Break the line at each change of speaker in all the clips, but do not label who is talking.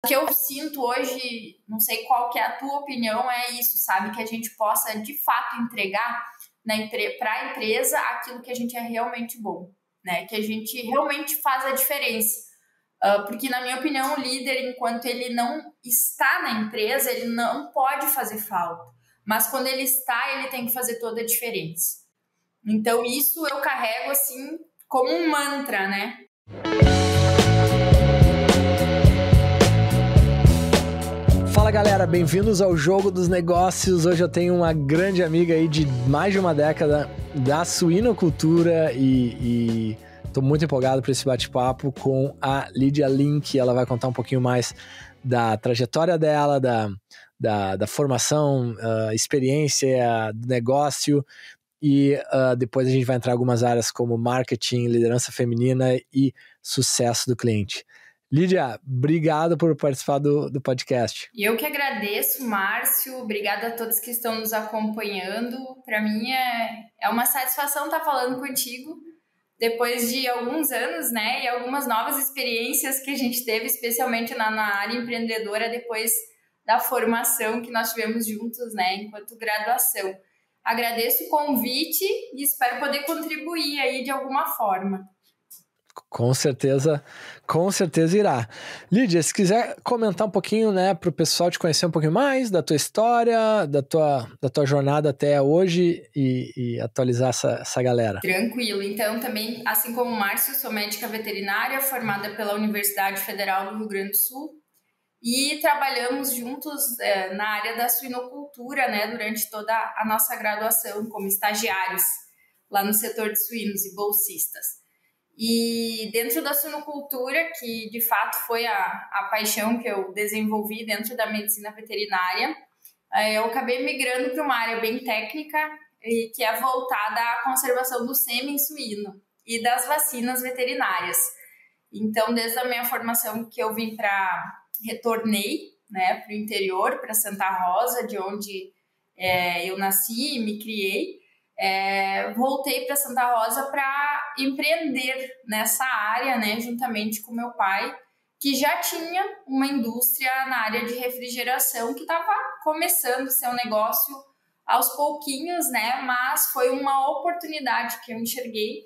O que eu sinto hoje, não sei qual que é a tua opinião, é isso, sabe? Que a gente possa, de fato, entregar para a empresa aquilo que a gente é realmente bom, né? Que a gente realmente faz a diferença. Porque, na minha opinião, o líder, enquanto ele não está na empresa, ele não pode fazer falta. Mas quando ele está, ele tem que fazer toda a diferença. Então, isso eu carrego, assim, como um mantra, né?
Fala galera, bem-vindos ao Jogo dos Negócios. Hoje eu tenho uma grande amiga aí de mais de uma década da suinocultura e tô muito empolgado para esse bate-papo com a Lídia Link. Ela vai contar um pouquinho mais da trajetória dela, da formação, experiência, do negócio e depois a gente vai entrar em algumas áreas como marketing, liderança feminina e sucesso do cliente. Lídia, obrigado por participar do podcast.
Eu que agradeço, Márcio. Obrigada a todos que estão nos acompanhando. Para mim é uma satisfação estar falando contigo depois de alguns anos, né? E algumas novas experiências que a gente teve, especialmente na área empreendedora, depois da formação que nós tivemos juntos, né? Enquanto graduação. Agradeço o convite e espero poder contribuir aí de alguma forma.
Com certeza irá. Lídia, se quiser comentar um pouquinho, né, para o pessoal te conhecer um pouquinho mais da tua história, da tua jornada até hoje e atualizar essa galera.
Tranquilo. Então, também, assim como o Márcio, sou médica veterinária formada pela Universidade Federal do Rio Grande do Sul e trabalhamos juntos na área da suinocultura, né, durante toda a nossa graduação como estagiários lá no setor de suínos e bolsistas. E dentro da suinocultura, que de fato foi a paixão que eu desenvolvi dentro da medicina veterinária, eu acabei migrando para uma área bem técnica, que é voltada à conservação do sêmen suíno e das vacinas veterinárias. Então, desde a minha formação que eu retornei, né, para o interior, para Santa Rosa, de onde eu nasci e me criei, voltei para Santa Rosa para empreender nessa área, né, juntamente com meu pai, que já tinha uma indústria na área de refrigeração que estava começando seu negócio aos pouquinhos, né, mas foi uma oportunidade que eu enxerguei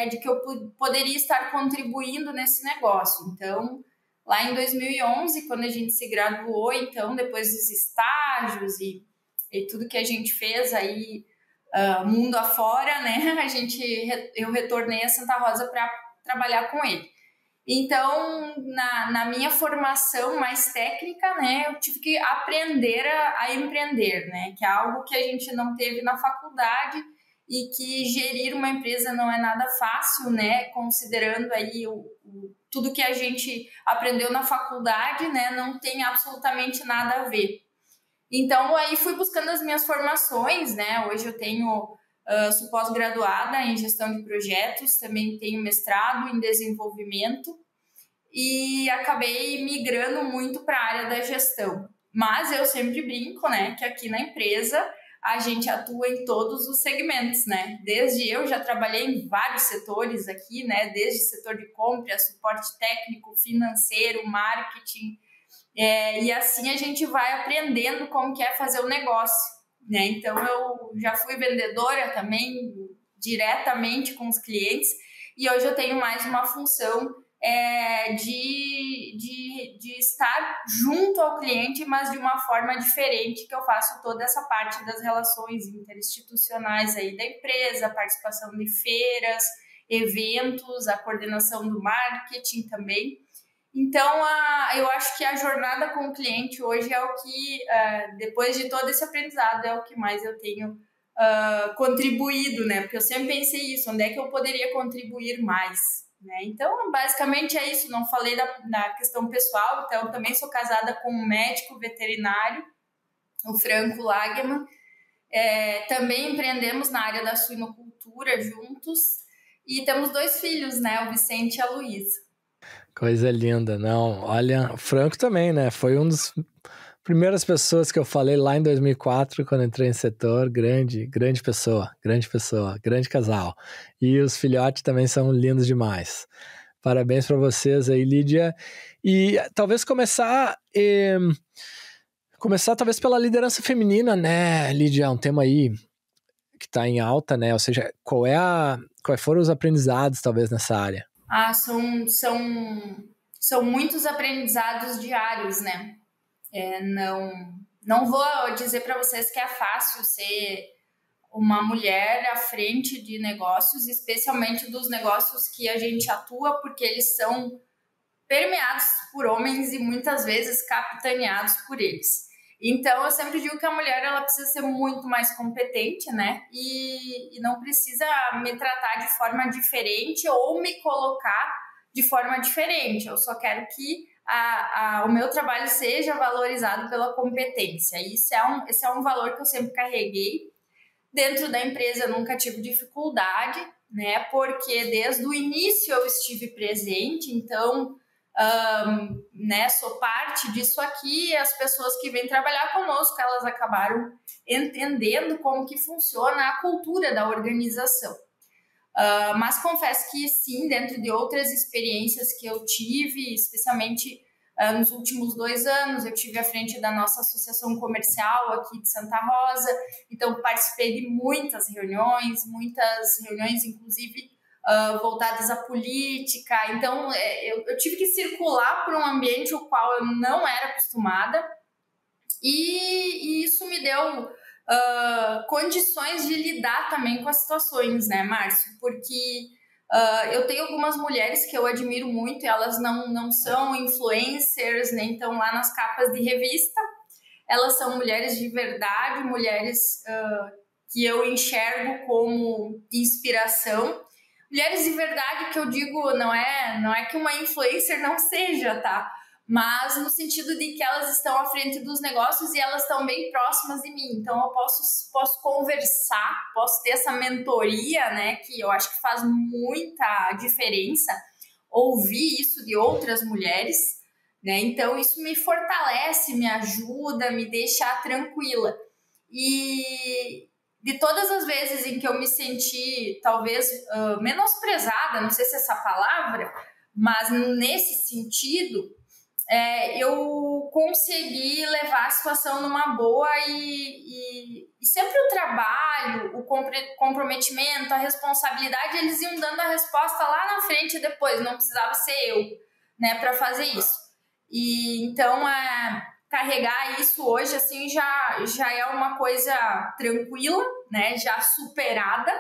de que eu poderia estar contribuindo nesse negócio. Então, lá em 2011, quando a gente se graduou, então, depois dos estágios e tudo que a gente fez aí, mundo afora, né? Eu retornei a Santa Rosa para trabalhar com ele. Então, na minha formação mais técnica, né, eu tive que aprender a empreender, né? Que é algo que a gente não teve na faculdade e que gerir uma empresa não é nada fácil, né? Considerando aí tudo que a gente aprendeu na faculdade, né? Não tem absolutamente nada a ver. Então, aí fui buscando as minhas formações, né? Hoje eu sou pós-graduada em gestão de projetos, também tenho mestrado em desenvolvimento e acabei migrando muito para a área da gestão. Mas eu sempre brinco, né, que aqui na empresa a gente atua em todos os segmentos, né? Desde eu já trabalhei em vários setores aqui, né? Desde setor de compra, suporte técnico, financeiro, marketing. E assim a gente vai aprendendo como que é fazer o negócio, né? Então, eu já fui vendedora também, diretamente com os clientes, e hoje eu tenho mais uma função de estar junto ao cliente, mas de uma forma diferente, que eu faço toda essa parte das relações interinstitucionais aí da empresa, participação de feiras, eventos, a coordenação do marketing também. Então, eu acho que a jornada com o cliente hoje é o que, depois de todo esse aprendizado, é o que mais eu tenho contribuído, né? Porque eu sempre pensei isso, onde é que eu poderia contribuir mais, né? Então, basicamente é isso. Não falei da questão pessoal, então eu também sou casada com um médico veterinário, o Franco Lagemann. Também empreendemos na área da suinocultura juntos e temos 2 filhos, né? O Vicente e a Luísa.
Coisa linda, não, olha, o Franco também, né, foi um dos primeiras pessoas que eu falei lá em 2004, quando entrei no setor, grande pessoa, grande casal, e os filhotes também são lindos demais. Parabéns para vocês aí, Lídia. E talvez começar talvez pela liderança feminina, né, Lídia? Um tema aí que está em alta, né? Ou seja, quais foram os aprendizados, talvez, nessa área?
São muitos aprendizados diários, né? Não vou dizer para vocês que é fácil ser uma mulher à frente de negócios, especialmente dos negócios que a gente atua, porque eles são permeados por homens e muitas vezes capitaneados por eles. Então, eu sempre digo que a mulher ela precisa ser muito mais competente, né? E não precisa me tratar de forma diferente ou me colocar de forma diferente. Eu só quero que o meu trabalho seja valorizado pela competência. E esse é um valor que eu sempre carreguei. Dentro da empresa, eu nunca tive dificuldade, né? Porque desde o início eu estive presente, então... né, sou parte disso aqui e as pessoas que vêm trabalhar conosco, elas acabaram entendendo como que funciona a cultura da organização. Mas confesso que sim, dentro de outras experiências que eu tive, especialmente nos últimos 2 anos, eu tive à frente da nossa associação comercial aqui de Santa Rosa, então participei de muitas reuniões inclusive voltadas à política. Então, eu tive que circular por um ambiente o qual eu não era acostumada e isso me deu condições de lidar também com as situações, né, Márcio? Porque eu tenho algumas mulheres que eu admiro muito e elas não são influencers, nem estão lá nas capas de revista. Elas são mulheres de verdade, mulheres que eu enxergo como inspiração. Mulheres de verdade que eu digo, não é que uma influencer não seja, tá? Mas no sentido de que elas estão à frente dos negócios e elas estão bem próximas de mim. Então eu posso conversar, posso ter essa mentoria, né? Que eu acho que faz muita diferença ouvir isso de outras mulheres, né? Então isso me fortalece, me ajuda, me deixa tranquila. E de todas as vezes em que eu me senti, talvez, menosprezada, não sei se é essa palavra, mas nesse sentido, eu consegui levar a situação numa boa e sempre o trabalho, o comprometimento, a responsabilidade, eles iam dando a resposta lá na frente depois, não precisava ser eu, né, para fazer isso. E então, carregar isso hoje, assim, já é uma coisa tranquila, né, já superada,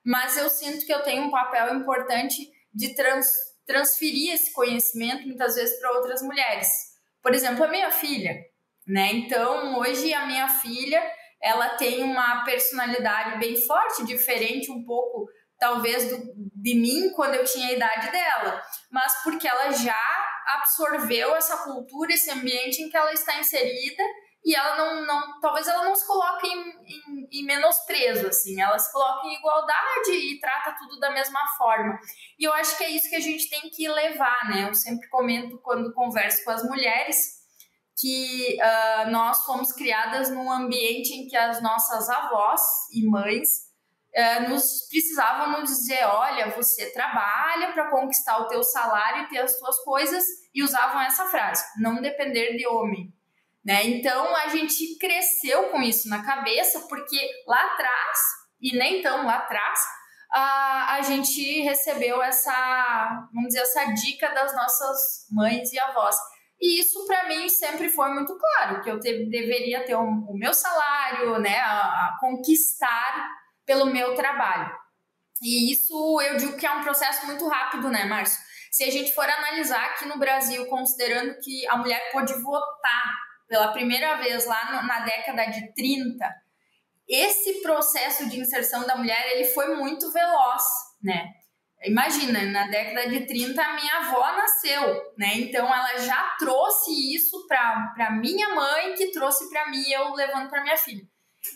mas eu sinto que eu tenho um papel importante de transferir esse conhecimento, muitas vezes, para outras mulheres. Por exemplo, a minha filha, né, então, hoje a minha filha, ela tem uma personalidade bem forte, diferente um pouco, talvez, de mim, quando eu tinha a idade dela, mas porque ela já absorveu essa cultura, esse ambiente em que ela está inserida e ela talvez ela não se coloque em menosprezo, assim, ela se coloca em igualdade e trata tudo da mesma forma. E eu acho que é isso que a gente tem que levar, né? Eu sempre comento quando converso com as mulheres que nós fomos criadas num ambiente em que as nossas avós e mães precisavam nos dizer, olha, você trabalha para conquistar o teu salário e ter as tuas coisas, e usavam essa frase, não depender de homem, né? Então a gente cresceu com isso na cabeça, porque lá atrás, e nem tão lá atrás, a gente recebeu essa dica das nossas mães e avós. E isso para mim sempre foi muito claro, que eu deveria ter o meu salário, né, a conquistar pelo meu trabalho. E isso eu digo que é um processo muito rápido, né, Márcio? Se a gente for analisar aqui no Brasil, considerando que a mulher pôde votar pela primeira vez lá na década de 30, esse processo de inserção da mulher, ele foi muito veloz, né? Imagina, na década de 30 a minha avó nasceu, né? Então ela já trouxe isso para minha mãe, que trouxe para mim, eu levando para minha filha.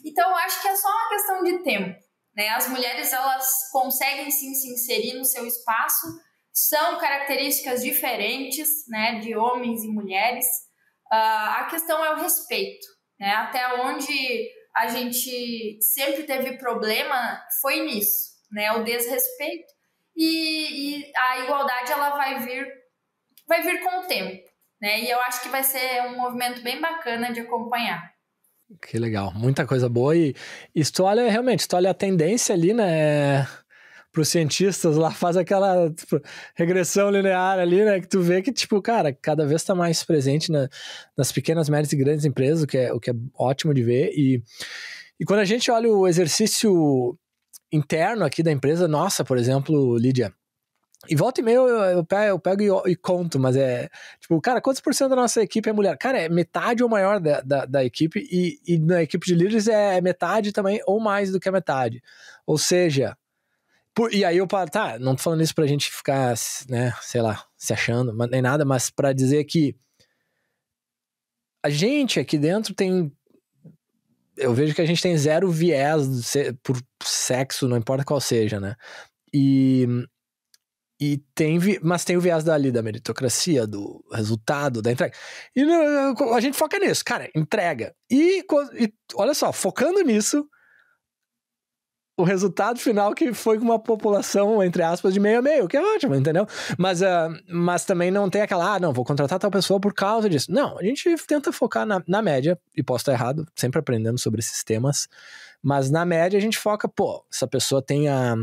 Então eu acho que é só uma questão de tempo, né? As mulheres, elas conseguem sim se inserir no seu espaço, são características diferentes, né, de homens e mulheres. A questão é o respeito, né? Até onde a gente sempre teve problema foi nisso, né? O desrespeito. e a igualdade ela vai vir com o tempo, né? E eu acho que vai ser um movimento bem bacana de acompanhar.
Que legal, muita coisa boa. E se tu olha, realmente, se tu olha a tendência ali, né, para os cientistas lá, faz aquela tipo, regressão linear ali, né, que tu vê que, tipo, cara, cada vez está mais presente nas pequenas, médias e grandes empresas, o que é ótimo de ver. E quando a gente olha o exercício interno aqui da empresa, nossa, por exemplo, Lídia, e volta e meia eu pego e conto, mas é tipo, cara, quantos por cento da nossa equipe é mulher? Cara, é metade ou maior da equipe, e na equipe de líderes é metade também, ou mais do que a metade. Ou seja, e aí eu paro, tá, não tô falando isso pra gente ficar, né, sei lá, se achando, nem nada, mas pra dizer que a gente aqui dentro eu vejo que a gente tem zero viés por sexo, não importa qual seja, né? Mas tem o viés da meritocracia, do resultado, da entrega. E a gente foca nisso, cara, entrega. E olha só, focando nisso, o resultado final que foi com uma população, entre aspas, de meio a meio, que é ótimo, entendeu? Mas também não tem aquela, não, vou contratar tal pessoa por causa disso. Não, a gente tenta focar na média, e posso estar errado, sempre aprendendo sobre esses temas, mas na média a gente foca, essa pessoa tem a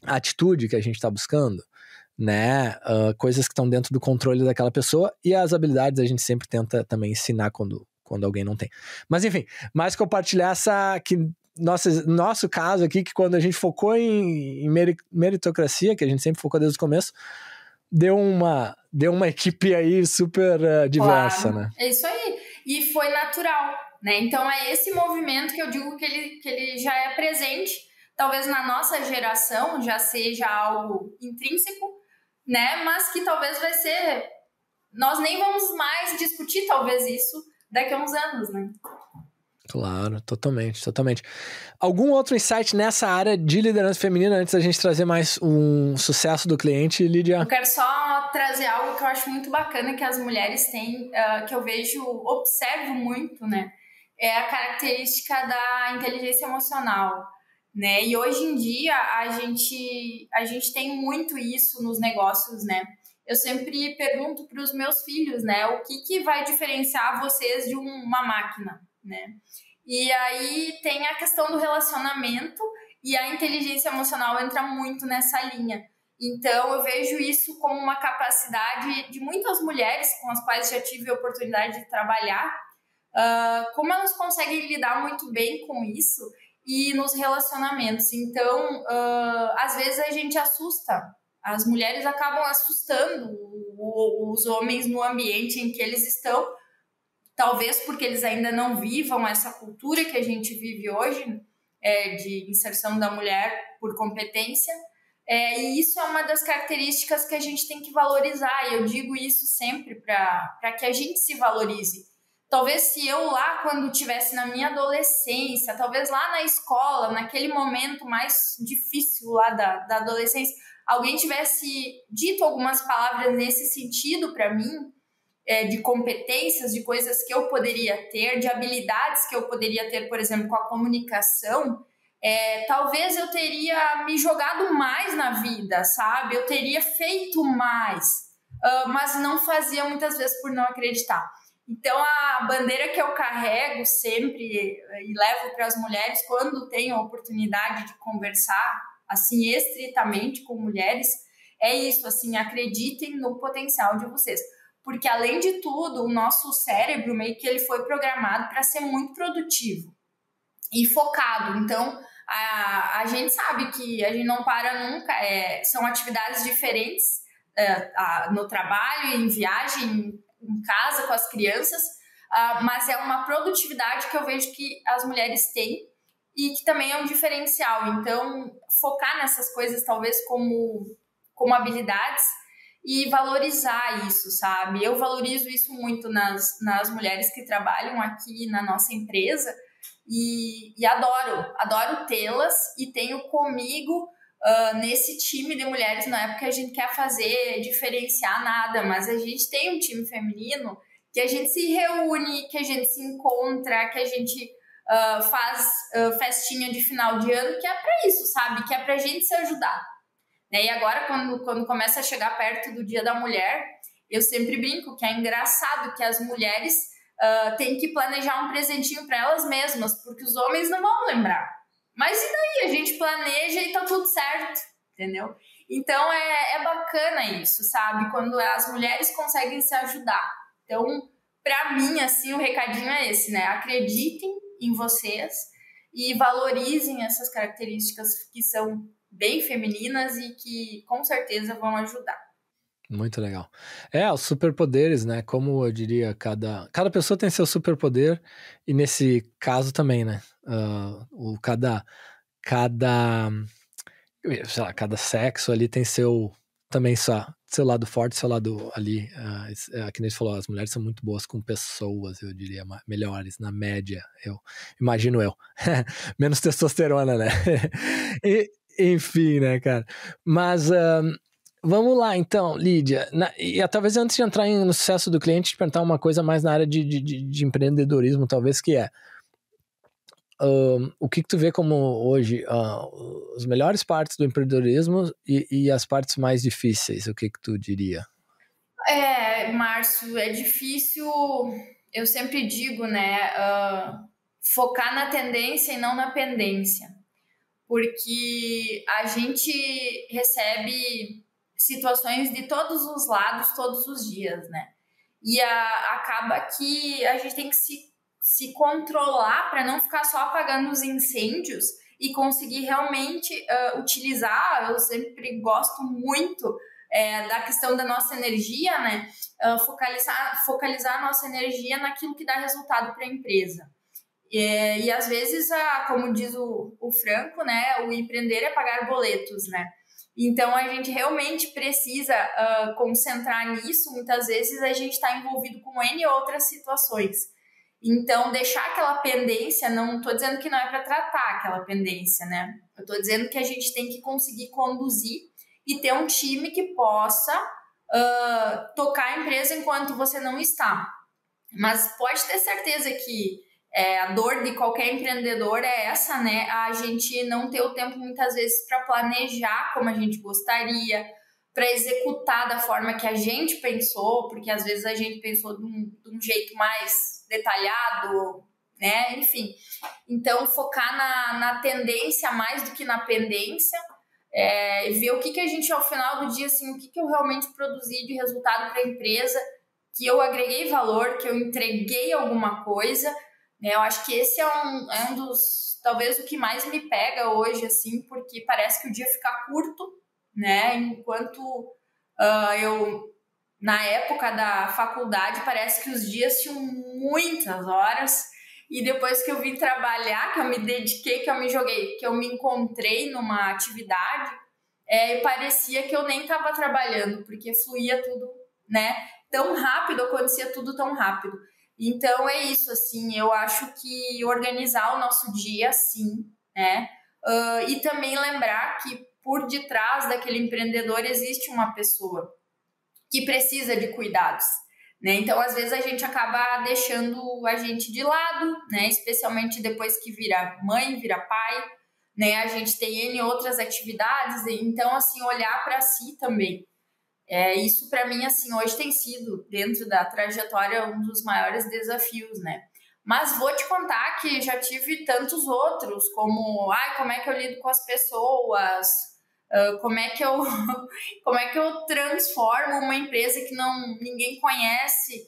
atitude que a gente está buscando, né? Coisas que estão dentro do controle daquela pessoa, e as habilidades a gente sempre tenta também ensinar quando alguém não tem. Mas enfim, mais compartilhar nosso caso aqui, que quando a gente focou em meritocracia, que a gente sempre focou desde o começo, deu uma equipe aí super diversa,
claro,
né?
É isso aí. E foi natural, né? Então é esse movimento que eu digo que ele já é presente. Talvez na nossa geração já seja algo intrínseco, né? Mas que talvez vai ser... Nós nem vamos mais discutir talvez isso daqui a uns anos, né?
Claro, totalmente. Algum outro insight nessa área de liderança feminina antes da gente trazer mais um sucesso do cliente, Lídia?
Eu quero só trazer algo que eu acho muito bacana que as mulheres têm, que eu observo muito, né? É a característica da inteligência emocional, né? E hoje em dia a gente tem muito isso nos negócios, né? Eu sempre pergunto para os meus filhos, né? O que vai diferenciar vocês de uma máquina, né? E aí tem a questão do relacionamento, e a inteligência emocional entra muito nessa linha. Então eu vejo isso como uma capacidade de muitas mulheres com as quais já tive a oportunidade de trabalhar, como elas conseguem lidar muito bem com isso e nos relacionamentos. Então, às vezes a gente assusta. As mulheres acabam assustando os homens no ambiente em que eles estão, talvez porque eles ainda não vivam essa cultura que a gente vive hoje, de inserção da mulher por competência. E isso é uma das características que a gente tem que valorizar, e eu digo isso sempre para que a gente se valorize. Talvez se eu lá, quando estivesse na minha adolescência, talvez lá na escola, naquele momento mais difícil lá da adolescência, alguém tivesse dito algumas palavras nesse sentido para mim, de competências, de coisas que eu poderia ter, de habilidades que eu poderia ter, por exemplo, com a comunicação, talvez eu teria me jogado mais na vida, sabe? Eu teria feito mais, mas não fazia muitas vezes por não acreditar. Então, a bandeira que eu carrego sempre e levo para as mulheres quando tenho a oportunidade de conversar, assim, estritamente com mulheres, é isso, assim, acreditem no potencial de vocês. Porque, além de tudo, o nosso cérebro meio que ele foi programado para ser muito produtivo e focado. Então, a gente sabe que a gente não para nunca, são atividades diferentes no trabalho, em viagem, em casa, com as crianças, mas é uma produtividade que eu vejo que as mulheres têm e que também é um diferencial. Então, focar nessas coisas talvez como habilidades e valorizar isso, sabe? Eu valorizo isso muito nas mulheres que trabalham aqui na nossa empresa e adoro tê-las, e tenho comigo nesse time de mulheres. Não é porque a gente quer diferenciar nada, mas a gente tem um time feminino que a gente se reúne, que a gente se encontra, que a gente faz festinha de final de ano, que é pra isso, sabe? Que é pra gente se ajudar. né? E agora, quando começa a chegar perto do Dia da Mulher, eu sempre brinco que é engraçado que as mulheres têm que planejar um presentinho para elas mesmas, porque os homens não vão lembrar. Mas e daí? A gente planeja e tá tudo certo, entendeu? Então é bacana isso, sabe? Quando as mulheres conseguem se ajudar. Então, para mim, assim, o recadinho é esse, né? Acreditem em vocês e valorizem essas características que são bem femininas e que com certeza vão ajudar.
Muito legal. Os superpoderes, né? Como eu diria, cada pessoa tem seu superpoder e nesse caso também, né? Sei lá, cada sexo ali tem seu lado forte, seu lado ali. Que nem você falou, as mulheres são muito boas com pessoas, eu diria, melhores na média. Imagino eu. Menos testosterona, né? Enfim, né, cara? Mas vamos lá, então, Lídia. Talvez antes de entrar no sucesso do cliente, te perguntar uma coisa mais na área de empreendedorismo, talvez, que é o que tu vê como hoje as melhores partes do empreendedorismo e as partes mais difíceis, o que tu diria?
Márcio, é difícil, eu sempre digo, né, focar na tendência e não na pendência, porque a gente recebe situações de todos os lados, todos os dias, né, e acaba que a gente tem que se controlar para não ficar só apagando os incêndios e conseguir realmente utilizar. Eu sempre gosto muito da questão da nossa energia, né? Focalizar a nossa energia naquilo que dá resultado para a empresa. E às vezes, como diz o Franco, né? O empreender é pagar boletos, né? Então, a gente realmente precisa concentrar nisso. Muitas vezes, a gente está envolvido com N outras situações. Então, deixar aquela pendência, não estou dizendo que não é para tratar aquela pendência, né? Eu estou dizendo que a gente tem que conseguir conduzir e ter um time que possa tocar a empresa enquanto você não está. Mas pode ter certeza que a dor de qualquer empreendedor é essa, né? A gente não ter o tempo, muitas vezes, para planejar como a gente gostaria, para executar da forma que a gente pensou, porque às vezes a gente pensou de um jeito mais detalhado, né? Enfim. Então, focar na tendência mais do que na pendência, e ver o que a gente, ao final do dia, assim, o que eu realmente produzi de resultado para a empresa, que eu agreguei valor, que eu entreguei alguma coisa, né? Eu acho que esse é um dos, talvez, o que mais me pega hoje, assim, porque parece que o dia fica curto, né? Enquanto na época da faculdade, parece que os dias tinham muitas horas, e depois que eu vim trabalhar, que eu me dediquei, que eu me joguei, que eu me encontrei numa atividade, parecia que eu nem estava trabalhando, porque fluía tudo, né, tão rápido, acontecia tudo tão rápido. Então é isso, assim, eu acho que organizar o nosso dia, sim, né, e também lembrar que por detrás daquele empreendedor existe uma pessoa que precisa de cuidados, né? Então, às vezes, a gente acaba deixando a gente de lado, né? Especialmente depois que vira mãe, vira pai, né? A gente tem N outras atividades, então, assim, olhar para si também. Isso, para mim, assim, hoje tem sido, dentro da trajetória, um dos maiores desafios, né? Mas vou te contar que já tive tantos outros, como, como é que eu lido com as pessoas, como é que eu transformo uma empresa que ninguém conhece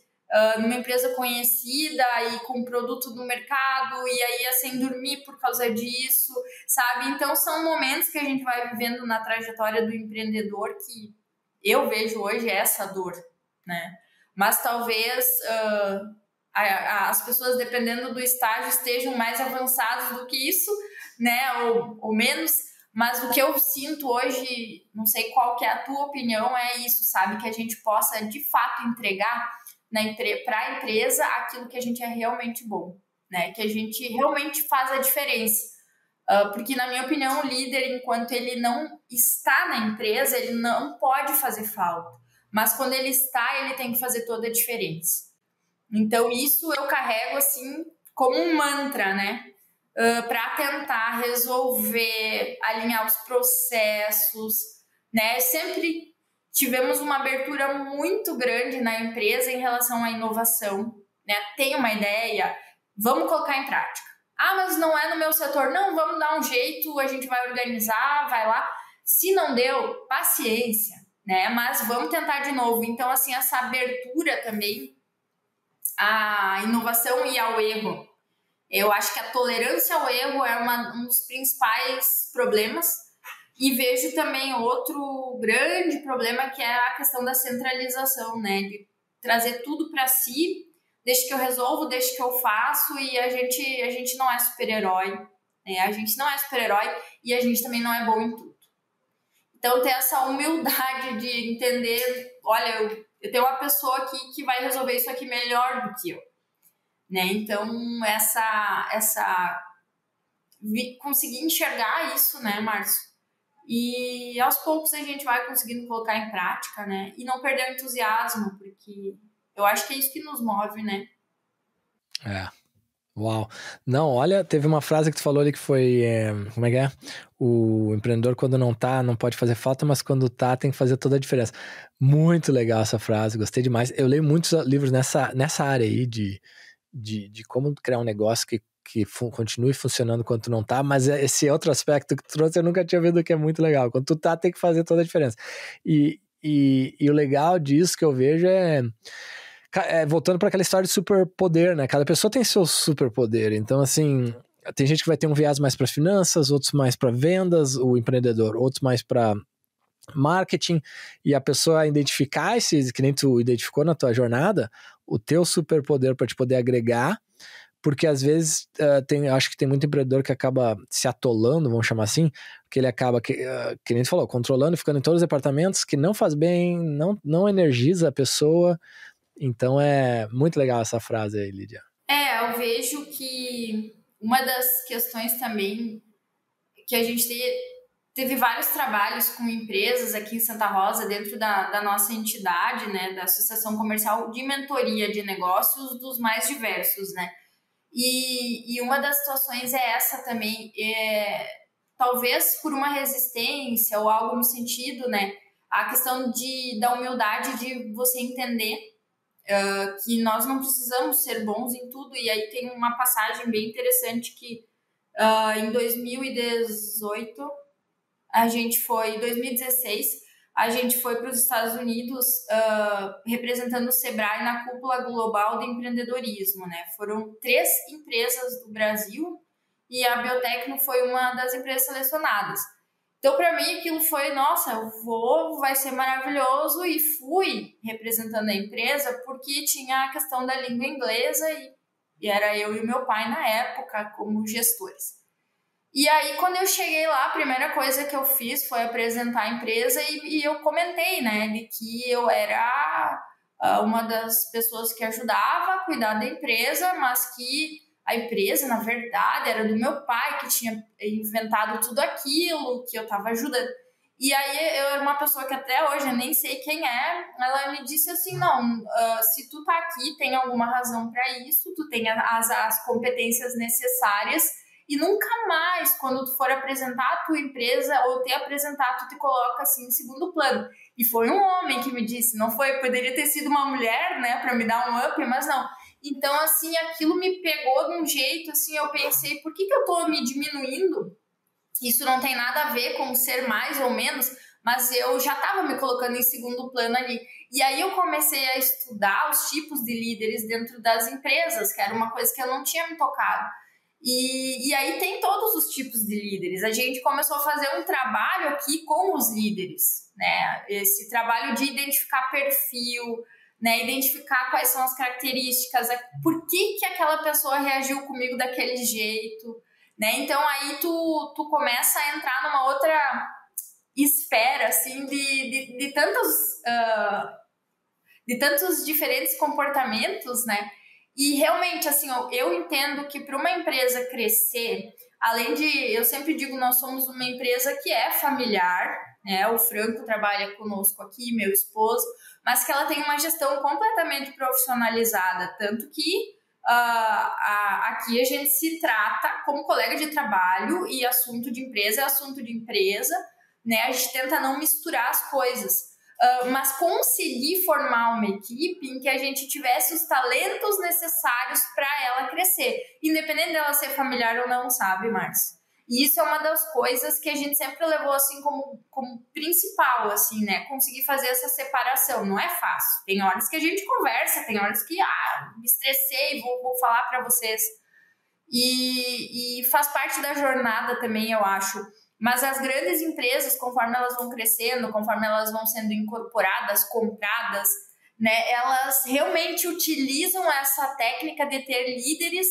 numa empresa conhecida e com produto no mercado, e aí sem dormir por causa disso, sabe? Então são momentos que a gente vai vivendo na trajetória do empreendedor que eu vejo hoje essa dor, né? Mas talvez as pessoas, dependendo do estágio, estejam mais avançadas do que isso, né? Ou menos. Mas o que eu sinto hoje, não sei qual que é a tua opinião, é isso, sabe? Que a gente possa, de fato, entregar para a empresa aquilo que a gente é realmente bom, né? Que a gente realmente faz a diferença. Porque, na minha opinião, o líder, enquanto ele não está na empresa, ele não pode fazer falta. Mas quando ele está, ele tem que fazer toda a diferença. Então, isso eu carrego, assim, como um mantra, né? Para tentar resolver, alinhar os processos, né? Sempre tivemos uma abertura muito grande na empresa em relação à inovação, né? Tem uma ideia, vamos colocar em prática. Ah, mas não é no meu setor. Não, vamos dar um jeito, a gente vai organizar, vai lá. Se não deu, paciência, né? Mas vamos tentar de novo. Então, assim, essa abertura também à inovação e ao erro. Eu acho que a tolerância ao erro é um dos principais problemas. E vejo também outro grande problema, que é a questão da centralização, né? De trazer tudo para si, deixa que eu resolvo, deixa que eu faço, e a gente não é super-herói, né? A gente não é super-herói e a gente também não é bom em tudo. Então, ter essa humildade de entender, olha, eu tenho uma pessoa aqui que vai resolver isso aqui melhor do que eu, né? Então, conseguir enxergar isso, né, Márcio? E aos poucos a gente vai conseguindo colocar em prática, né? E não perder o entusiasmo, porque eu acho que é isso que nos move, né?
Uau. Não, olha, teve uma frase que tu falou ali que foi, como é que é? O empreendedor quando não tá, não pode fazer falta, mas quando tá, tem que fazer toda a diferença. Muito legal essa frase, gostei demais. Eu leio muitos livros nessa área aí de como criar um negócio que continue funcionando quando tu não tá, mas esse outro aspecto que tu trouxe eu nunca tinha visto, que é muito legal. Quando tu tá, tem que fazer toda a diferença. E o legal disso que eu vejo voltando para aquela história de superpoder, né? Cada pessoa tem seu superpoder. Então, assim, tem gente que vai ter um viés mais para finanças, outros mais para vendas, o empreendedor, outros mais para marketing, e a pessoa identificar esses, que nem tu identificou na tua jornada, o teu superpoder para te poder agregar, porque às vezes acho que tem muito empreendedor que acaba se atolando, vamos chamar assim, que ele acaba, que nem tu falou, controlando, ficando em todos os departamentos, que não faz bem, não energiza a pessoa. Então é muito legal essa frase aí, Lídia.
Eu vejo que uma das questões também que a gente teve vários trabalhos com empresas aqui em Santa Rosa, dentro da nossa entidade, né, da Associação Comercial, de mentoria de negócios dos mais diversos, né? E uma das situações é essa também, talvez por uma resistência ou algo no sentido, né, a questão da humildade de você entender que nós não precisamos ser bons em tudo. E aí tem uma passagem bem interessante que em 2018 2016 a gente foi para os Estados Unidos representando o Sebrae na cúpula global do empreendedorismo, né? Foram 3 empresas do Brasil e a Biotecno foi uma das empresas selecionadas. Então, para mim, aquilo foi, nossa, vai ser maravilhoso, e fui representando a empresa porque tinha a questão da língua inglesa e era eu e o meu pai na época como gestores. E aí, quando eu cheguei lá, a primeira coisa que eu fiz foi apresentar a empresa e eu comentei, né, de que eu era uma das pessoas que ajudava a cuidar da empresa, mas que a empresa, na verdade, era do meu pai, que tinha inventado tudo aquilo, que eu estava ajudando. E aí, eu era uma pessoa que até hoje eu nem sei quem é, ela me disse assim, não, se tu tá aqui, tem alguma razão para isso, tu tem as competências necessárias, e nunca mais, quando tu for apresentar a tua empresa ou te apresentar, tu te coloca assim em segundo plano. E foi um homem que me disse, não foi, poderia ter sido uma mulher, né, para me dar um up, mas não. Então, assim, aquilo me pegou de um jeito, assim, eu pensei, por que eu tô me diminuindo? Isso não tem nada a ver com ser mais ou menos, mas eu já estava me colocando em segundo plano ali. E aí eu comecei a estudar os tipos de líderes dentro das empresas, que era uma coisa que eu não tinha me tocado. E aí tem todos os tipos de líderes. A gente começou a fazer um trabalho aqui com os líderes, né? Esse trabalho de identificar perfil, né? Identificar quais são as características, por que aquela pessoa reagiu comigo daquele jeito, né? Então aí tu começa a entrar numa outra esfera, assim, de tantos diferentes comportamentos, né? E realmente, assim, eu entendo que para uma empresa crescer, além de, eu sempre digo, nós somos uma empresa que é familiar, né? O Franco trabalha conosco aqui, meu esposo, mas que ela tem uma gestão completamente profissionalizada, tanto que aqui a gente se trata como colega de trabalho e assunto de empresa é assunto de empresa, né? A gente tenta não misturar as coisas. Mas conseguir formar uma equipe em que a gente tivesse os talentos necessários para ela crescer, independente dela ser familiar ou não, sabe, Márcio? E isso é uma das coisas que a gente sempre levou assim como principal, assim, né? Conseguir fazer essa separação. Não é fácil. Tem horas que a gente conversa, tem horas que me estressei, vou falar para vocês. E faz parte da jornada também, eu acho. Mas as grandes empresas, conforme elas vão crescendo, conforme elas vão sendo incorporadas, compradas, né, elas realmente utilizam essa técnica de ter líderes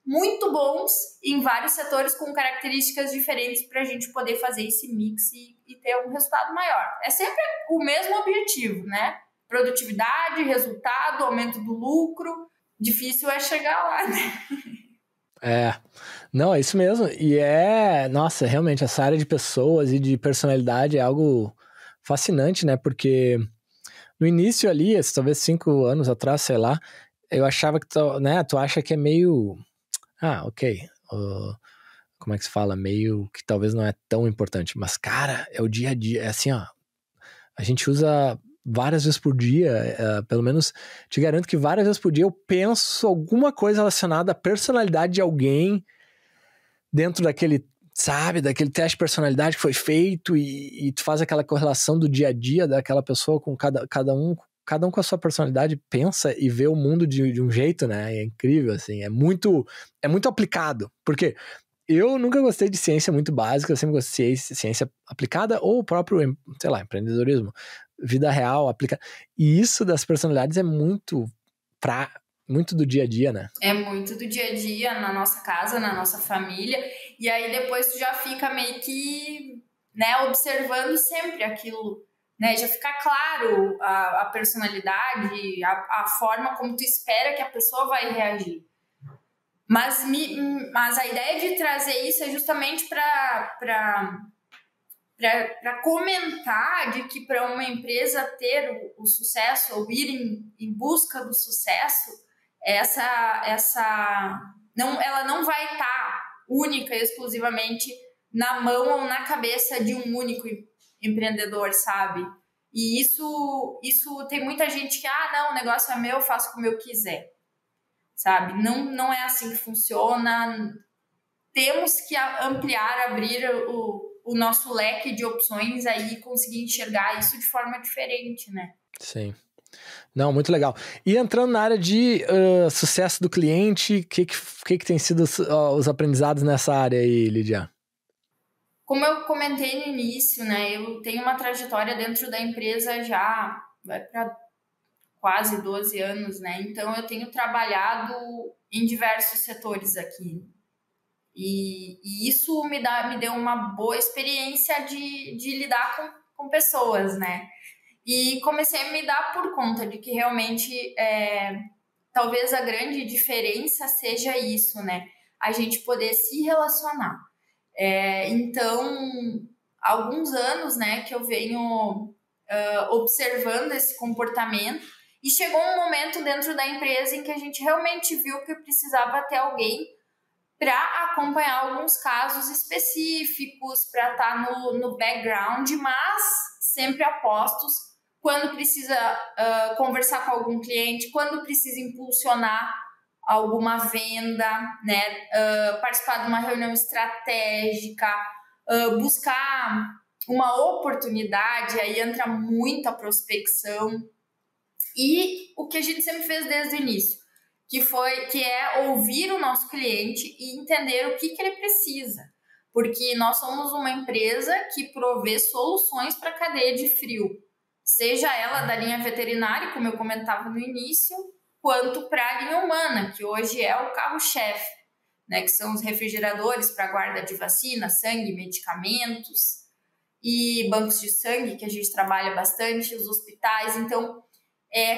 muito bons em vários setores com características diferentes para a gente poder fazer esse mix e ter um resultado maior. É sempre o mesmo objetivo, né? Produtividade, resultado, aumento do lucro. Difícil é chegar lá, né?
Não, é isso mesmo. E nossa, realmente, essa área de pessoas e de personalidade é algo fascinante, né? Porque no início ali, talvez 5 anos atrás, sei lá, eu achava que tu acha que é meio... ok. Como é que se fala? Meio que talvez não é tão importante. Mas, cara, é o dia a dia. É assim, ó. A gente usa várias vezes por dia, pelo menos te garanto que várias vezes por dia eu penso alguma coisa relacionada à personalidade de alguém dentro daquele, sabe, daquele teste de personalidade que foi feito e tu faz aquela correlação do dia a dia daquela pessoa com cada um com a sua personalidade pensa e vê o mundo de um jeito, né? É incrível, assim, é muito aplicado, porque eu nunca gostei de ciência muito básica, eu sempre gostei de ciência aplicada ou o próprio, sei lá, empreendedorismo, vida real, aplicada. E isso das personalidades é muito do dia a dia, né?
É muito do dia a dia, na nossa casa, na nossa família, e aí depois tu já fica meio que, né, observando sempre aquilo, né, já fica claro a personalidade, a forma como tu espera que a pessoa vai reagir. Mas a ideia de trazer isso é justamente para comentar de que para uma empresa ter o sucesso ou ir em busca do sucesso, ela não vai estar única e exclusivamente na mão ou na cabeça de um único empreendedor, sabe? E isso tem muita gente que, não, o negócio é meu, eu faço como eu quiser, sabe? Não é assim que funciona. Temos que ampliar, abrir o nosso leque de opções aí e conseguir enxergar isso de forma diferente, né?
Sim. Não, muito legal. E entrando na área de sucesso do cliente, o que tem sido os aprendizados nessa área aí, Lídia?
Como eu comentei no início, né, eu tenho uma trajetória dentro da empresa já, vai para quase 12 anos, né, então eu tenho trabalhado em diversos setores aqui. E isso me deu uma boa experiência de lidar com pessoas, né, e comecei a me dar por conta de que realmente talvez a grande diferença seja isso, né, a gente poder se relacionar. Então, há alguns anos, né, que eu venho observando esse comportamento e chegou um momento dentro da empresa em que a gente realmente viu que precisava ter alguém para acompanhar alguns casos específicos, para estar no background, mas sempre a postos quando precisa conversar com algum cliente, quando precisa impulsionar alguma venda, né, participar de uma reunião estratégica, buscar uma oportunidade, aí entra muita prospecção. E o que a gente sempre fez desde o início, que é ouvir o nosso cliente e entender o que ele precisa. Porque nós somos uma empresa que provê soluções para a cadeia de frio, seja ela da linha veterinária, como eu comentava no início, quanto para a linha humana, que hoje é o carro-chefe, né, que são os refrigeradores para guarda de vacina, sangue, medicamentos e bancos de sangue, que a gente trabalha bastante, os hospitais. Então,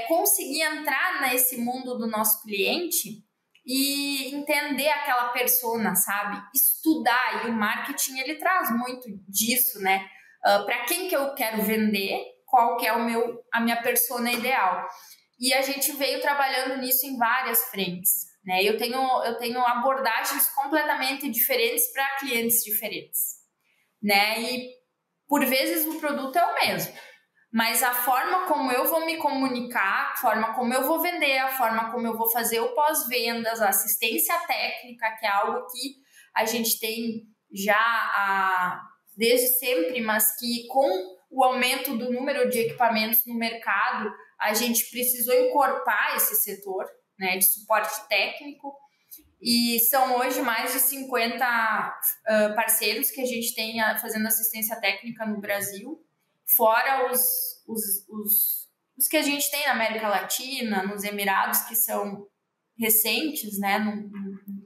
conseguir entrar nesse mundo do nosso cliente e entender aquela persona, sabe? Estudar, e o marketing ele traz muito disso, né? Para quem que eu quero vender, qual que é a minha persona ideal. E a gente veio trabalhando nisso em várias frentes, né? Eu tenho abordagens completamente diferentes para clientes diferentes, né? E Por vezes o produto é o mesmo, mas a forma como eu vou me comunicar, a forma como eu vou vender, a forma como eu vou fazer o pós-vendas, a assistência técnica, que é algo que a gente tem já desde sempre, mas que com o aumento do número de equipamentos no mercado, a gente precisou encorpar esse setor, né, de suporte técnico. E são hoje mais de 50 parceiros que a gente tem fazendo assistência técnica no Brasil, fora os que a gente tem na América Latina, nos Emirados, que são recentes, né, num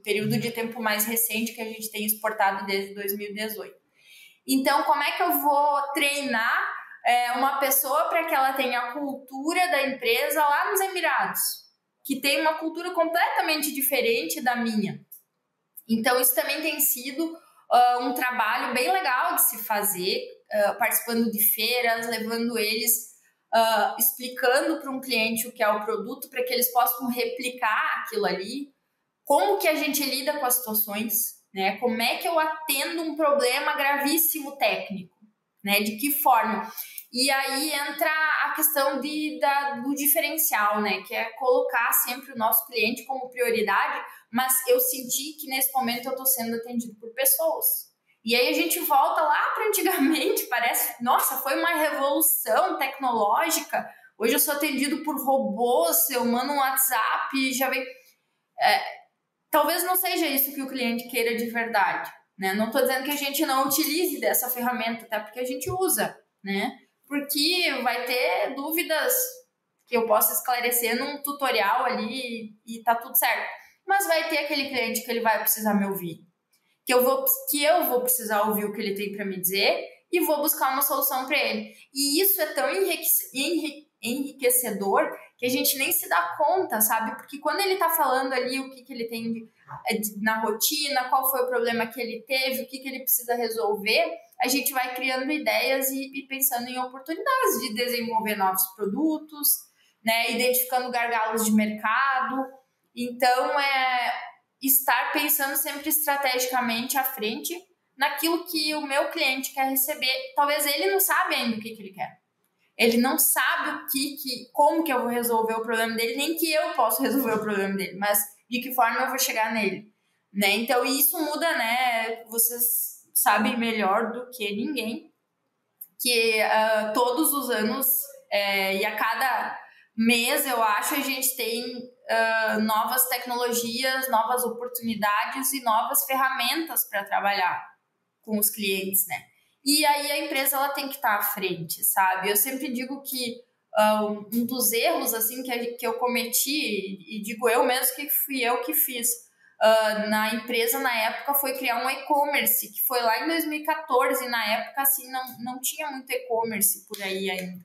período de tempo mais recente que a gente tem exportado desde 2018. Então, como é que eu vou treinar uma pessoa para que ela tenha a cultura da empresa lá nos Emirados, que tem uma cultura completamente diferente da minha? Então, isso também tem sido um trabalho bem legal de se fazer, participando de feiras, levando eles, explicando para um cliente o que é o produto, para que eles possam replicar aquilo ali, como que a gente lida com as situações, né? Como é que eu atendo um problema gravíssimo técnico, né? De que forma? E aí entra a questão do diferencial, né? Que é colocar sempre o nosso cliente como prioridade, mas eu senti que nesse momento eu estou sendo atendido por pessoas. E aí a gente volta lá para antigamente, parece, nossa, foi uma revolução tecnológica. Hoje eu sou atendido por robôs, eu mando um WhatsApp e já vem... Talvez não seja isso que o cliente queira de verdade, né? Não estou dizendo que a gente não utilize dessa ferramenta, até porque a gente usa, né? Porque vai ter dúvidas que eu possa esclarecer num tutorial ali e tá tudo certo. Mas vai ter aquele cliente que ele vai precisar me ouvir, que eu vou precisar ouvir o que ele tem para me dizer e vou buscar uma solução para ele. E isso é tão enriquecedor que a gente nem se dá conta, sabe? Porque quando ele tá falando ali o que ele tem na rotina, qual foi o problema que ele teve, o que ele precisa resolver, a gente vai criando ideias e pensando em oportunidades de desenvolver novos produtos, né? Identificando gargalos de mercado. Então, estar pensando sempre estrategicamente à frente naquilo que o meu cliente quer receber. Talvez ele não sabe ainda o que ele quer. Ele não sabe como que eu vou resolver o problema dele, nem que eu posso resolver o problema dele, mas de que forma eu vou chegar nele, né? Então, isso muda, né? Vocês sabem melhor do que ninguém que todos os anos e a cada mês, eu acho, a gente tem novas tecnologias, novas oportunidades e novas ferramentas para trabalhar com os clientes, né? E aí a empresa ela tem que estar à frente, sabe? Eu sempre digo que um dos erros assim que eu cometi, e digo eu mesmo que fui eu que fiz na empresa na época, foi criar um e-commerce, que foi lá em 2014, e na época assim não tinha muito e-commerce por aí ainda.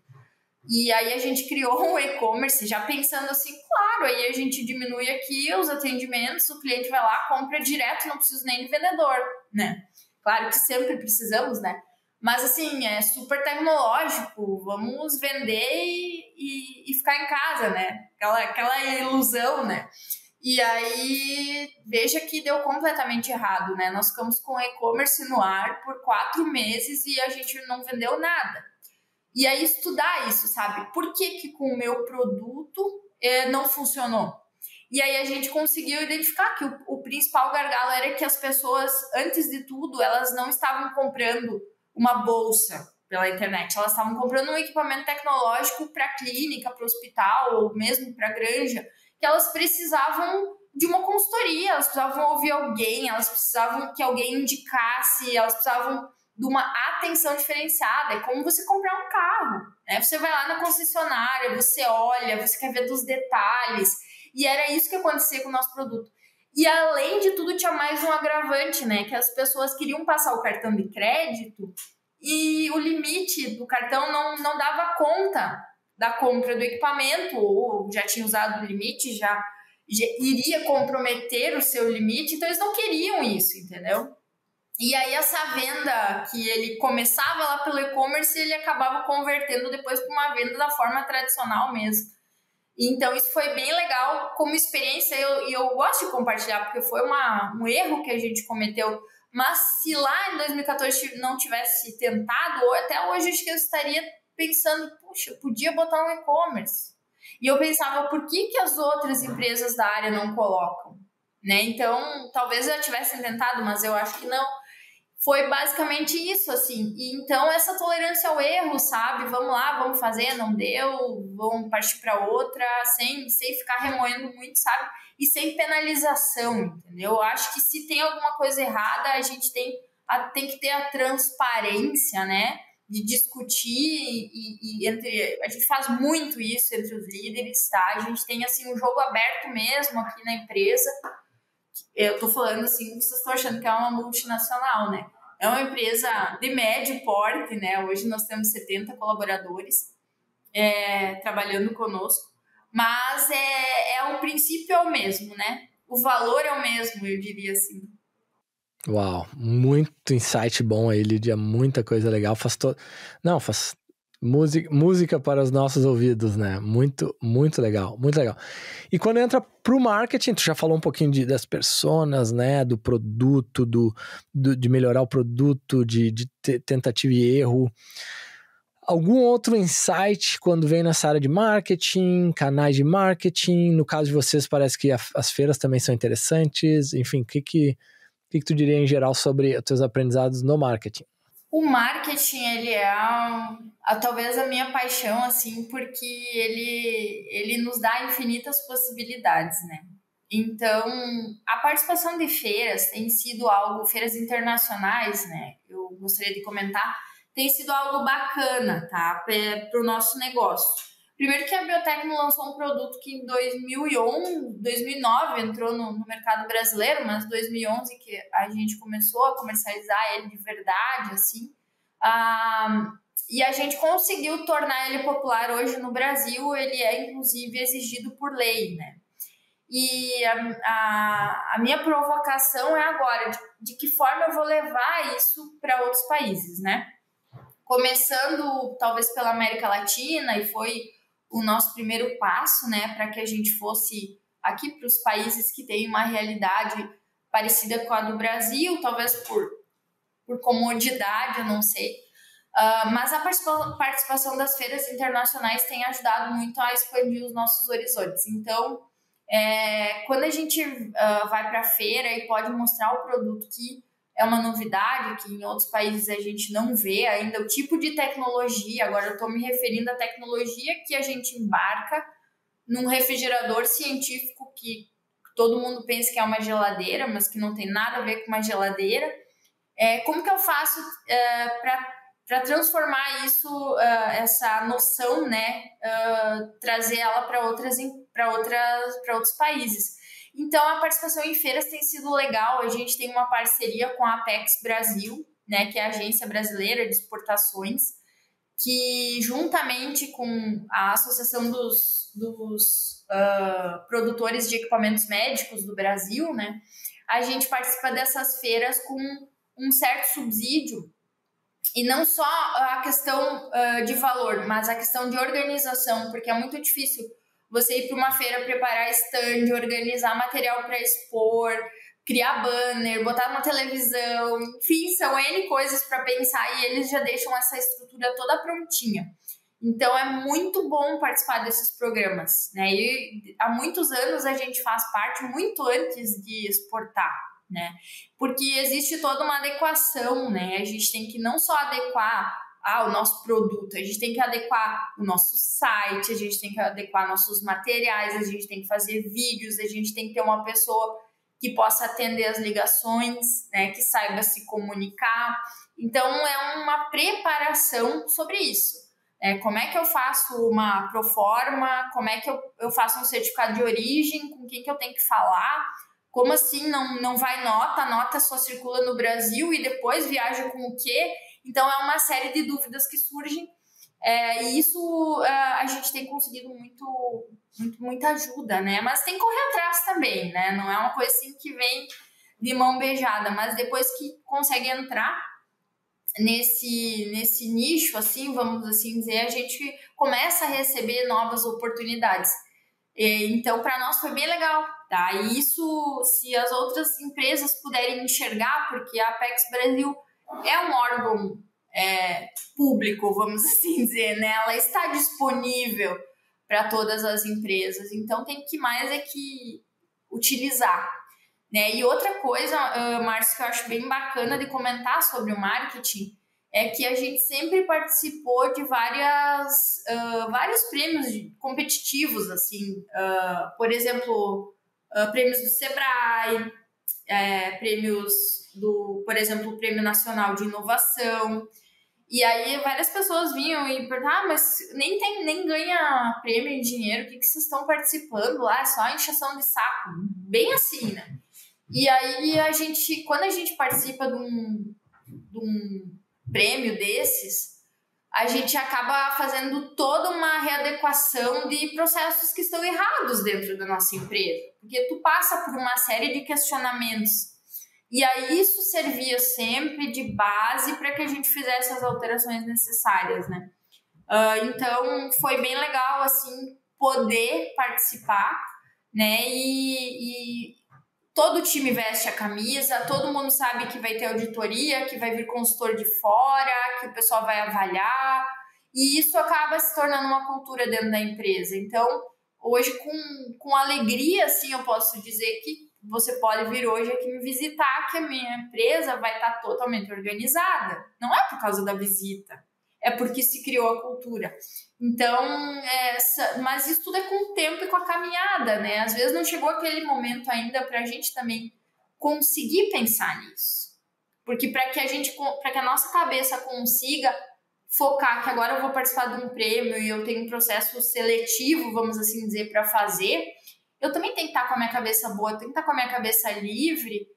E aí a gente criou um e-commerce já pensando assim, claro, aí a gente diminui aqui os atendimentos, o cliente vai lá, compra direto, não precisa nem de vendedor, né? Claro que sempre precisamos, né? Mas assim, é super tecnológico, vamos vender e ficar em casa, né? Aquela ilusão, né? E aí, veja que deu completamente errado, né? Nós ficamos com o e-commerce no ar por 4 meses e a gente não vendeu nada. E aí, estudar isso, sabe? Por que com o meu produto não funcionou? E aí, a gente conseguiu identificar que o principal gargalo era que as pessoas, antes de tudo, elas não estavam comprando uma bolsa pela internet. Elas estavam comprando um equipamento tecnológico para clínica, para hospital ou mesmo para granja, que elas precisavam de uma consultoria, elas precisavam ouvir alguém, elas precisavam que alguém indicasse, elas precisavam de uma atenção diferenciada. É como você comprar um carro, né? Você vai lá na concessionária, você olha, você quer ver dos detalhes, e era isso que acontecia com o nosso produto. E além de tudo, tinha mais um agravante, né? Que as pessoas queriam passar o cartão de crédito e o limite do cartão não dava conta da compra do equipamento, ou já tinha usado o limite, já iria comprometer o seu limite, então eles não queriam isso, entendeu? E aí essa venda que ele começava lá pelo e-commerce, ele acabava convertendo depois para uma venda da forma tradicional mesmo. Então isso foi bem legal como experiência, e eu gosto de compartilhar, porque foi um erro que a gente cometeu Mas se lá em 2014 não tivesse tentado, até hoje acho que eu estaria pensando, puxa, eu podia botar um e-commerce. E eu pensava, por que as outras empresas da área não colocam? Né? Então, talvez eu tivesse tentado, mas eu acho que não. Foi basicamente isso, assim. E então, essa tolerância ao erro, sabe? Vamos lá, vamos fazer, não deu, vamos partir para outra, sem ficar remoendo muito, sabe? E sem penalização, entendeu? Eu acho que se tem alguma coisa errada, a gente tem que ter a transparência, né? De discutir e a gente faz muito isso entre os líderes, tá? A gente tem, assim, um jogo aberto mesmo aqui na empresa. Eu tô falando assim, vocês estão achando que é uma multinacional, né? É uma empresa de médio porte, né? Hoje nós temos 70 colaboradores trabalhando conosco, mas o princípio é o mesmo, né? O valor é o mesmo, eu diria assim.
Uau, muito insight bom aí, Lídia, muita coisa legal. Faz música para os nossos ouvidos, né? Muito, muito legal, muito legal. E quando entra pro marketing, tu já falou um pouquinho das personas, né? Do produto, de melhorar o produto, de tentativa e erro. Algum outro insight quando vem nessa área de marketing, canais de marketing? No caso de vocês, parece que as feiras também são interessantes. Enfim, o que tu diria em geral sobre os teus aprendizados no marketing?
O marketing, ele é talvez a minha paixão, assim, porque ele nos dá infinitas possibilidades, né? Então, a participação de feiras tem sido feiras internacionais, né? Eu gostaria de comentar, tem sido algo bacana, tá? Para o nosso negócio. Primeiro que a Biotecno lançou um produto que em 2009 entrou no mercado brasileiro, mas 2011 que a gente começou a comercializar ele de verdade, assim. E a gente conseguiu tornar ele popular hoje no Brasil, ele é inclusive exigido por lei, né? E a minha provocação é agora, de que forma eu vou levar isso para outros países, né? Começando talvez pela América Latina, e foi o nosso primeiro passo, né, para que a gente fosse aqui para os países que têm uma realidade parecida com a do Brasil, talvez por comodidade, eu não sei. Mas a participação das feiras internacionais tem ajudado muito a expandir os nossos horizontes. Então, quando a gente vai para a feira e pode mostrar o produto que é uma novidade, que em outros países a gente não vê ainda, o tipo de tecnologia, agora eu estou me referindo à tecnologia que a gente embarca num refrigerador científico que todo mundo pensa que é uma geladeira, mas que não tem nada a ver com uma geladeira. Como que eu faço para transformar isso, essa noção, né, trazer ela para outros países? Então, a participação em feiras tem sido legal. A gente tem uma parceria com a Apex Brasil, né, que é a Agência Brasileira de Exportações, que juntamente com a Associação dos Produtores de Equipamentos Médicos do Brasil, né, a gente participa dessas feiras com um certo subsídio. E não só a questão de valor, mas a questão de organização, porque é muito difícil você ir para uma feira, preparar stand, organizar material para expor, criar banner, botar uma televisão, enfim, são N coisas para pensar e eles já deixam essa estrutura toda prontinha. Então, é muito bom participar desses programas, né? E há muitos anos a gente faz parte, muito antes de exportar, né? Porque existe toda uma adequação, né? A gente tem que não só adequar o nosso produto, a gente tem que adequar o nosso site, a gente tem que adequar nossos materiais, a gente tem que fazer vídeos, a gente tem que ter uma pessoa que possa atender as ligações, né, que saiba se comunicar. Então, é uma preparação sobre isso. Como é que eu faço uma proforma, como é que eu faço um certificado de origem, com quem que eu tenho que falar, como assim não vai nota, a nota só circula no Brasil e depois viaja com o quê? Então, é uma série de dúvidas que surgem e isso a gente tem conseguido muita ajuda, né? Mas tem que correr atrás também, né? Não é uma coisa assim que vem de mão beijada, mas depois que consegue entrar nesse nicho, assim, vamos assim dizer, a gente começa a receber novas oportunidades. Então, para nós foi bem legal tá? E isso, se as outras empresas puderem enxergar, porque a Apex Brasil é um órgão público, vamos assim dizer, né? Ela está disponível para todas as empresas, então tem que mais que utilizar, né? E outra coisa, Márcio, que eu acho bem bacana de comentar sobre o marketing é que a gente sempre participou de vários prêmios competitivos, assim, por exemplo, prêmios do Sebrae, prêmios por exemplo, o Prêmio Nacional de Inovação. E aí várias pessoas vinham e perguntavam, mas nem ganha prêmio em dinheiro, o que vocês estão participando lá? É só encheção de saco. Bem assim, né? E aí quando a gente participa de um prêmio desses, a gente acaba fazendo toda uma readequação de processos que estão errados dentro da nossa empresa. Porque tu passa por uma série de questionamentos. E aí isso servia sempre de base para que a gente fizesse as alterações necessárias, né? Então, foi bem legal, assim, poder participar, né? E todo o time veste a camisa, todo mundo sabe que vai ter auditoria, que vai vir consultor de fora, que o pessoal vai avaliar, e isso acaba se tornando uma cultura dentro da empresa. Então, hoje, com alegria, assim, eu posso dizer que você pode vir hoje aqui me visitar, que a minha empresa vai estar totalmente organizada. Não é por causa da visita, é porque se criou a cultura. Então, mas isso tudo é com o tempo e com a caminhada, né? Às vezes não chegou aquele momento ainda para a gente também conseguir pensar nisso. Porque para que a nossa cabeça consiga focar que agora eu vou participar de um prêmio e eu tenho um processo seletivo, vamos assim dizer, para fazer, eu também tenho que estar com a minha cabeça boa, tenho que estar com a minha cabeça livre,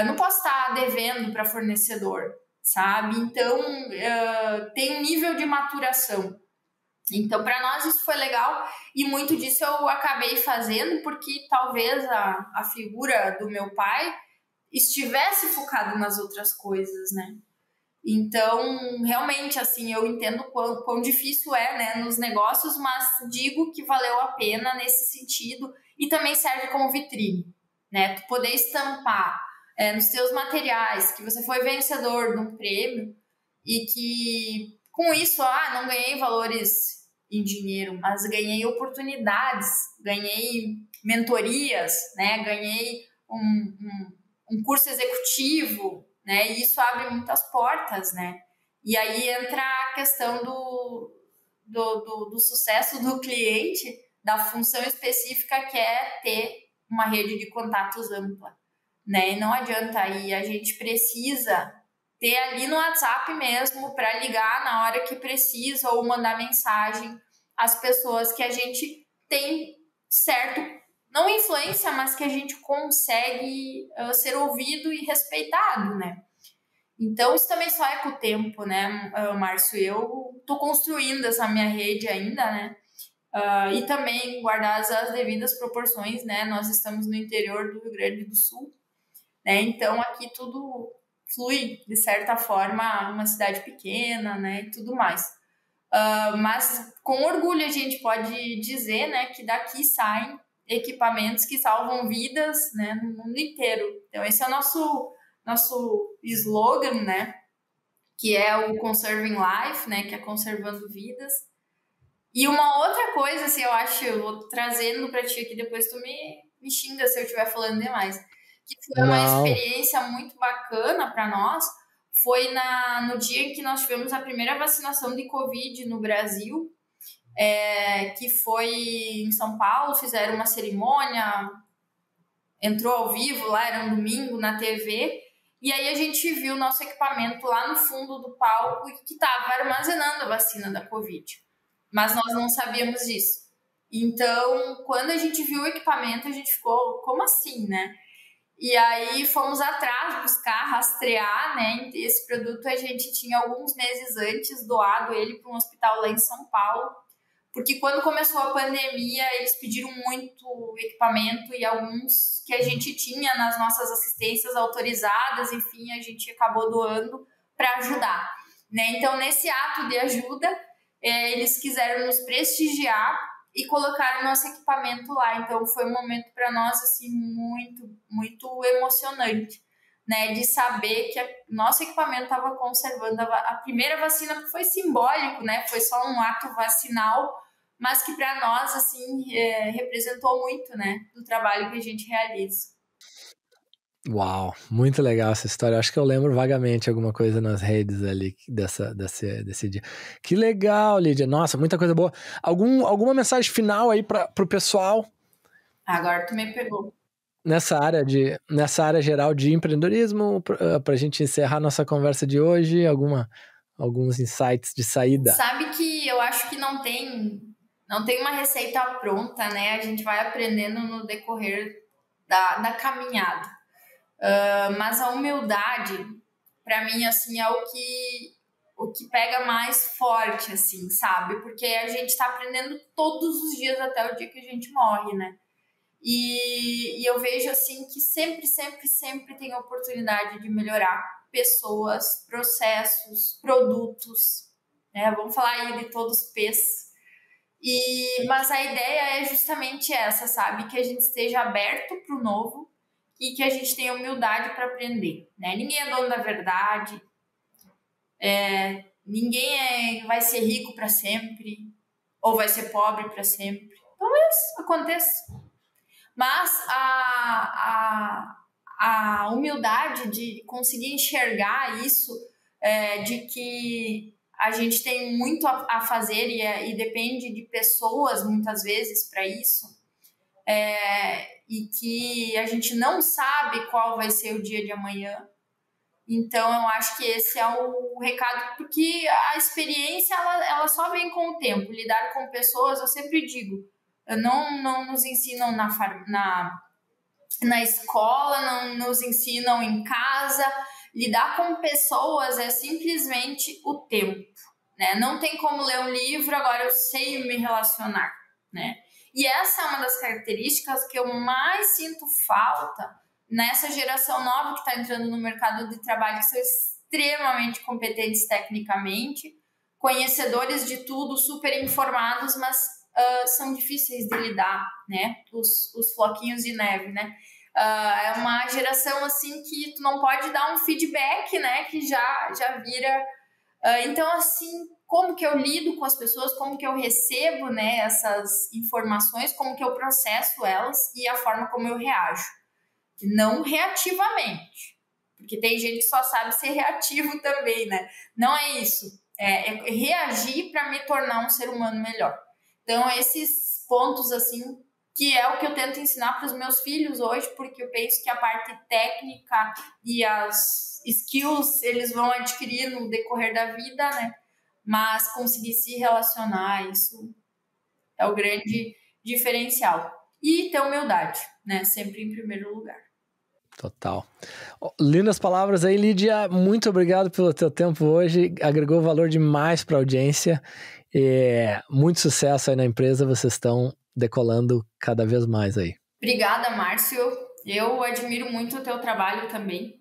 não posso estar devendo para fornecedor, sabe? Então, tem um nível de maturação. Então, para nós isso foi legal e muito disso eu acabei fazendo porque talvez a figura do meu pai estivesse focada nas outras coisas, né? Então, realmente, assim, eu entendo quão difícil é, né, nos negócios, mas digo que valeu a pena nesse sentido e também serve como vitrine, né? Tu poder estampar nos teus materiais que você foi vencedor de um prêmio e que, com isso, não ganhei valores em dinheiro, mas ganhei oportunidades, ganhei mentorias, né? Ganhei um curso executivo, né? E isso abre muitas portas, né? E aí entra a questão do sucesso do cliente, da função específica que é ter uma rede de contatos ampla, né? E não adianta aí, a gente precisa ter ali no WhatsApp mesmo para ligar na hora que precisa ou mandar mensagem às pessoas que a gente tem certo, não influência, mas que a gente consegue ser ouvido e respeitado, né? Então, isso também só é com o tempo, né, Márcio? Eu tô construindo essa minha rede ainda, né? E também guardar as devidas proporções, né? Nós estamos no interior do Rio Grande do Sul, né? Então, aqui tudo flui, de certa forma, uma cidade pequena, né? E tudo mais. Mas, com orgulho, a gente pode dizer, né, que daqui saem equipamentos que salvam vidas, né, no mundo inteiro. Então, esse é o nosso slogan, né, que é o Conserving Life, né, que é conservando vidas. E uma outra coisa, assim, eu acho, eu vou trazendo para ti aqui, depois tu me xinga se eu estiver falando demais, que foi uma experiência muito bacana para nós, foi no dia em que nós tivemos a primeira vacinação de Covid no Brasil, que foi em São Paulo, fizeram uma cerimônia, entrou ao vivo lá, era um domingo, na TV, e aí a gente viu o nosso equipamento lá no fundo do palco que estava armazenando a vacina da Covid. Mas nós não sabíamos disso. Então, quando a gente viu o equipamento, a gente ficou, como assim, né? E aí fomos atrás, buscar, rastrear, né? Esse produto a gente tinha alguns meses antes doado ele para um hospital lá em São Paulo, porque quando começou a pandemia, eles pediram muito equipamento e alguns que a gente tinha nas nossas assistências autorizadas, enfim, a gente acabou doando para ajudar, né? Então, nesse ato de ajuda, eles quiseram nos prestigiar e colocaram o nosso equipamento lá. Então foi um momento para nós assim muito, muito emocionante, né, de saber que nosso equipamento estava conservando a primeira vacina, que foi simbólico, né, foi só um ato vacinal, mas que para nós assim representou muito, né, do trabalho que a gente realiza.
Uau, muito legal essa história. Acho que eu lembro vagamente alguma coisa nas redes ali desse dia. Que legal, Lídia. Nossa, muita coisa boa. Alguma mensagem final aí pro pessoal?
Agora tu me pegou.
Nessa área geral de empreendedorismo, pra gente encerrar nossa conversa de hoje, alguns insights de saída.
Sabe que eu acho que não tem uma receita pronta, né? A gente vai aprendendo no decorrer da caminhada. Mas a humildade, para mim, assim, é o que pega mais forte, assim, sabe? Porque a gente tá aprendendo todos os dias até o dia que a gente morre, né? E eu vejo, assim, que sempre tem oportunidade de melhorar pessoas, processos, produtos, né? Vamos falar aí de todos os P's. Mas a ideia é justamente essa, sabe? Que a gente esteja aberto para o novo, e que a gente tenha humildade para aprender, né? Ninguém é dono da verdade, ninguém vai ser rico para sempre, ou vai ser pobre para sempre. Talvez aconteça. Mas a humildade de conseguir enxergar isso, de que a gente tem muito a fazer e depende de pessoas, muitas vezes, para isso, e que a gente não sabe qual vai ser o dia de amanhã. Então, eu acho que esse é o recado, porque a experiência, ela só vem com o tempo. Lidar com pessoas, eu sempre digo, não nos ensinam na escola, não nos ensinam em casa. Lidar com pessoas é simplesmente o tempo, né? Não tem como ler um livro, agora eu sei me relacionar, né? E essa é uma das características que eu mais sinto falta nessa geração nova que está entrando no mercado de trabalho, que são extremamente competentes tecnicamente, conhecedores de tudo, super informados, mas são difíceis de lidar, né? Os floquinhos de neve, né? É uma geração assim que tu não pode dar um feedback, né? Que já vira... Então, assim, como que eu lido com as pessoas, como que eu recebo, né, essas informações, como que eu processo elas e a forma como eu reajo. Não reativamente, porque tem gente que só sabe ser reativo também, né? Não é isso. É reagir para me tornar um ser humano melhor. Então, esses pontos, assim, que é o que eu tento ensinar para os meus filhos hoje, porque eu penso que a parte técnica e as skills eles vão adquirir no decorrer da vida, né? Mas conseguir se relacionar, isso é o grande diferencial. E ter humildade, né? Sempre em primeiro lugar.
Total. Lindas palavras aí, Lídia. Muito obrigado pelo teu tempo hoje. Agregou valor demais para a audiência. Muito sucesso aí na empresa. Vocês estão decolando cada vez mais aí.
Obrigada, Márcio. Eu admiro muito o teu trabalho também.